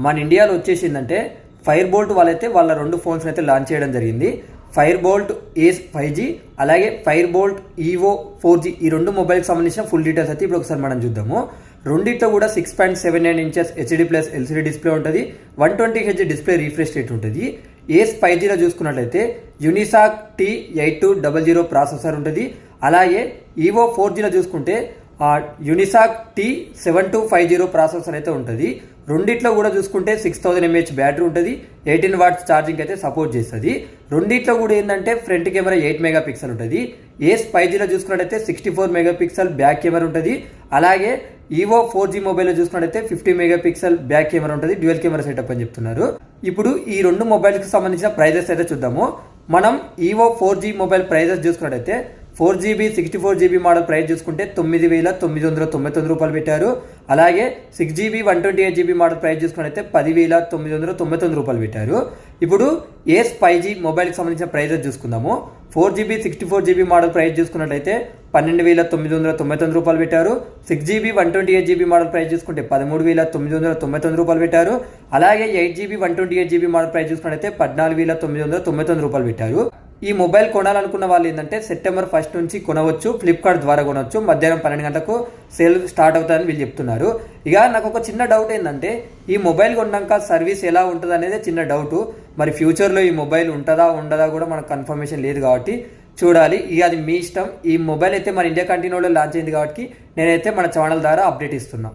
మన ఇండియాలో వచ్చేసిందంటే fire bolt వాళ్ళైతే వాళ్ళ 2 ఫోన్స్ అయితే లాంచ్ చేయడం జరిగింది. ఫైర్ బోల్ట్ ఏస్ 5G అలాగే ఫైర్ బోల్ట్ ఈవో 4G ఈ 2 మొబైల్కి సంబంధించిన ఫుల్ డీటెయిల్స్ అయితే ఇప్పుడు ఒకసారి మనం చూద్దాము. రెండిట్లో కూడా 6.79 inches HD plus LCD display ఉంటుంది. 120Hz డిస్ప్లే రీఫ్రెష్ రేట్ ఉంటుంది. ఏస్ 5Gలో చూసుకున్నట్లయితే యూనిసాక్ T8200 ప్రాసెసర్ ఉంటుంది. అలాగే ఈవో 4Gలో చూసుకుంటే యూనిసాక్ T7250 ప్రాసెసర్ అయితే ఉంటుంది. రెండిట్లో కూడా చూసుకుంటే 6000 mAh బ్యాటరీ ఉంటుంది. 18 వాట్స్ ఛార్జింగ్ అయితే సపోర్ట్ చేస్తుంది. రెండిట్లో కూడా ఏంటంటే ఫ్రంట్ కెమెరా 8 మెగాపిక్సెల్ ఉంటుంది. ఏస్ 5Gలో చూసుకున్నట్టయితే 64 మెగాపిక్సెల్ బ్యాక్ కెమెరా ఉంటుంది. అలాగే ఈవో 4G మొబైల్లో చూసుకున్నట్టయితే 50 మెగాపిక్సెల్ బ్యాక్ కెమెరా ఉంటుంది. డ్యూయల్ కెమెరా సెటప్ అని చెప్తున్నారు. ఇప్పుడు ఈ 2 మొబైల్కి సంబంధించిన ప్రైజెస్ అయితే చూద్దాము. మనం ఈవో 4G మొబైల్ ప్రైజెస్ చూసుకున్నట్టయితే 4GB 64GB మోడల్ ప్రైస్ చూసుకుంటే 9,999 రూపాయలు పెట్టారు. అలాగే 6GB 128GB మోడల్ ప్రైస్ చూసుకున్నట్లయితే 10,999 రూపాయలు పెట్టారు. ఇప్పుడు ఏస్ 5G మొబైల్కి సంబంధించిన ప్రైజెస్ చూసుకుందాము. 4GB 64GB మోడల్ ప్రైస్ చూసుకున్నట్లయితే 12,999 రూపాయలు పెట్టారు. 6GB 128GB మోడల్ ప్రైస్ చూసుకుంటే 13,999 రూపాయలు పెట్టారు. అలాగే 8GB 128GB మోడల్ ప్రైస్ చూసుకున్నట్లయితే 14,999 రూపాయలు పెట్టారు. ఈ మొబైల్ కొనాలనుకున్న వాళ్ళు ఏంటంటే సెప్టెంబర్ 1 నుంచి కొనవచ్చు. ఫ్లిప్కార్ట్ ద్వారా కొనవచ్చు. మధ్యాహ్నం 12 గంటలకు సేల్ స్టార్ట్ అవుతుందని వీళ్ళు చెప్తున్నారు. ఇక నాకు ఒక చిన్న డౌట్ ఏంటంటే ఈ మొబైల్ కొన్నాక సర్వీస్ ఎలా ఉంటుంది అనేది చిన్న డౌట్. మరి ఫ్యూచర్లో ఈ మొబైల్ ఉంటుందా ఉండదా కూడా మనకు కన్ఫర్మేషన్ లేదు కాబట్టి చూడాలి. ఇక అది మీ ఇష్టం. ఈ మొబైల్ అయితే మన ఇండియా కంట్రీలో లాంచ్ అయింది కాబట్టి నేనైతే మన ఛానల్ ద్వారా అప్డేట్ ఇస్తున్నాను.